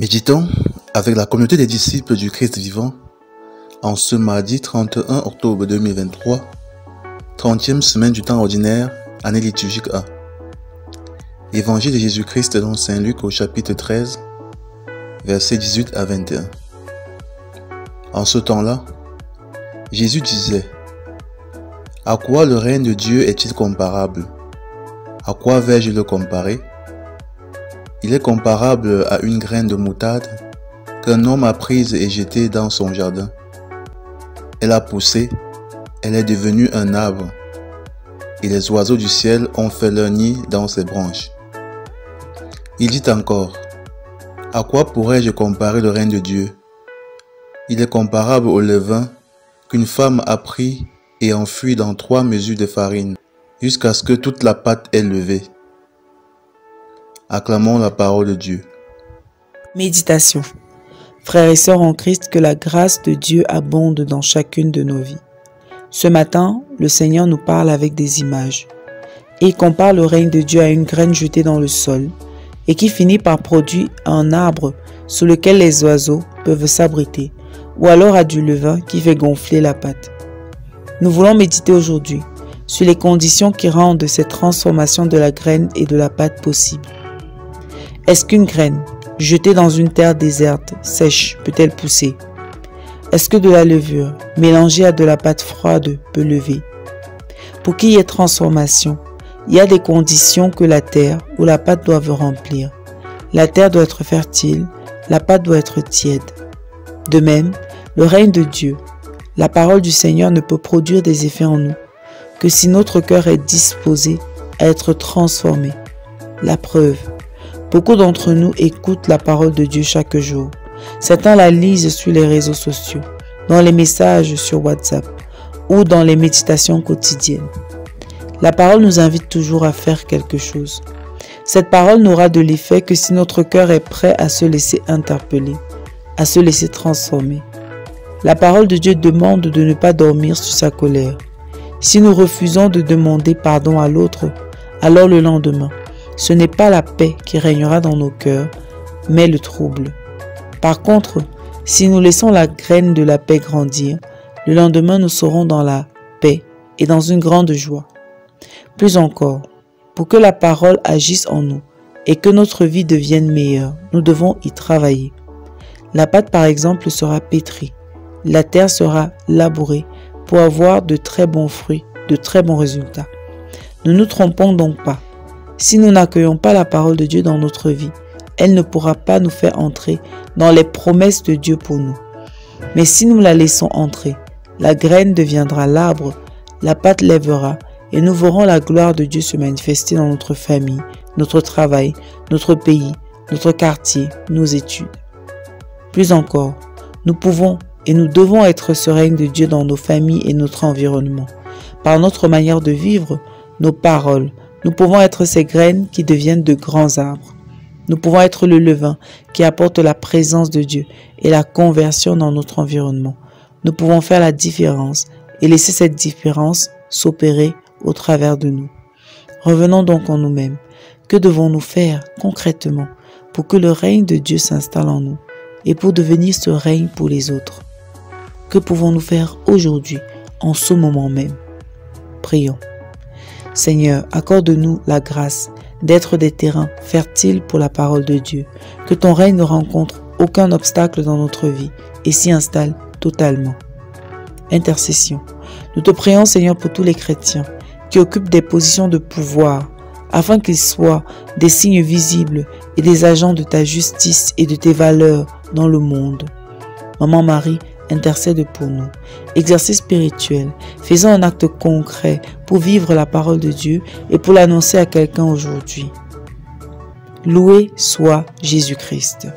Méditons avec la communauté des disciples du Christ vivant en ce mardi 31 octobre 2023, 30e semaine du temps ordinaire, année liturgique A. Évangile de Jésus-Christ selon Saint Luc au chapitre 13, versets 18 à 21. En ce temps-là, Jésus disait: « À quoi le règne de Dieu est-il comparable? À quoi vais-je le comparer? Il est comparable à une graine de moutarde qu'un homme a prise et jetée dans son jardin. Elle a poussé, elle est devenue un arbre, et les oiseaux du ciel ont fait leur nid dans ses branches. » Il dit encore: « À quoi pourrais-je comparer le règne de Dieu? Il est comparable au levain qu'une femme a pris et enfoui dans 3 mesures de farine, jusqu'à ce que toute la pâte est levée. » Acclamons la parole de Dieu. Méditation. Frères et sœurs en Christ, que la grâce de Dieu abonde dans chacune de nos vies. Ce matin, le Seigneur nous parle avec des images. Il compare le règne de Dieu à une graine jetée dans le sol et qui finit par produire un arbre sous lequel les oiseaux peuvent s'abriter, ou alors à du levain qui fait gonfler la pâte. Nous voulons méditer aujourd'hui sur les conditions qui rendent cette transformation de la graine et de la pâte possible. Est-ce qu'une graine jetée dans une terre déserte, sèche, peut-elle pousser? Est-ce que de la levure mélangée à de la pâte froide peut lever? Pour qu'il y ait transformation, il y a des conditions que la terre ou la pâte doivent remplir. La terre doit être fertile, la pâte doit être tiède. De même, le règne de Dieu, la parole du Seigneur ne peut produire des effets en nous que si notre cœur est disposé à être transformé. La preuve, beaucoup d'entre nous écoutent la parole de Dieu chaque jour. Certains la lisent sur les réseaux sociaux, dans les messages sur WhatsApp ou dans les méditations quotidiennes. La parole nous invite toujours à faire quelque chose. Cette parole n'aura de l'effet que si notre cœur est prêt à se laisser interpeller, à se laisser transformer. La parole de Dieu demande de ne pas dormir sur sa colère. Si nous refusons de demander pardon à l'autre, alors le lendemain, ce n'est pas la paix qui régnera dans nos cœurs, mais le trouble. Par contre, si nous laissons la graine de la paix grandir, le lendemain nous serons dans la paix et dans une grande joie. Plus encore, pour que la parole agisse en nous et que notre vie devienne meilleure, nous devons y travailler. La pâte par exemple sera pétrie, la terre sera labourée pour avoir de très bons fruits, de très bons résultats. Ne nous trompons donc pas. Si nous n'accueillons pas la parole de Dieu dans notre vie, elle ne pourra pas nous faire entrer dans les promesses de Dieu pour nous. Mais si nous la laissons entrer, la graine deviendra l'arbre, la pâte lèvera et nous verrons la gloire de Dieu se manifester dans notre famille, notre travail, notre pays, notre quartier, nos études. Plus encore, nous pouvons et nous devons être ce règne de Dieu dans nos familles et notre environnement. Par notre manière de vivre, nos paroles, nous pouvons être ces graines qui deviennent de grands arbres. Nous pouvons être le levain qui apporte la présence de Dieu et la conversion dans notre environnement. Nous pouvons faire la différence et laisser cette différence s'opérer au travers de nous. Revenons donc en nous-mêmes. Que devons-nous faire concrètement pour que le règne de Dieu s'installe en nous et pour devenir ce règne pour les autres? Que pouvons-nous faire aujourd'hui, en ce moment même? Prions. Seigneur, accorde-nous la grâce d'être des terrains fertiles pour la parole de Dieu, que ton règne ne rencontre aucun obstacle dans notre vie et s'y installe totalement. Intercession. Nous te prions, Seigneur, pour tous les chrétiens qui occupent des positions de pouvoir, afin qu'ils soient des signes visibles et des agents de ta justice et de tes valeurs dans le monde. Maman Marie, intercède pour nous. Exercice spirituel. Faisons un acte concret pour vivre la parole de Dieu et pour l'annoncer à quelqu'un aujourd'hui. Loué soit Jésus-Christ.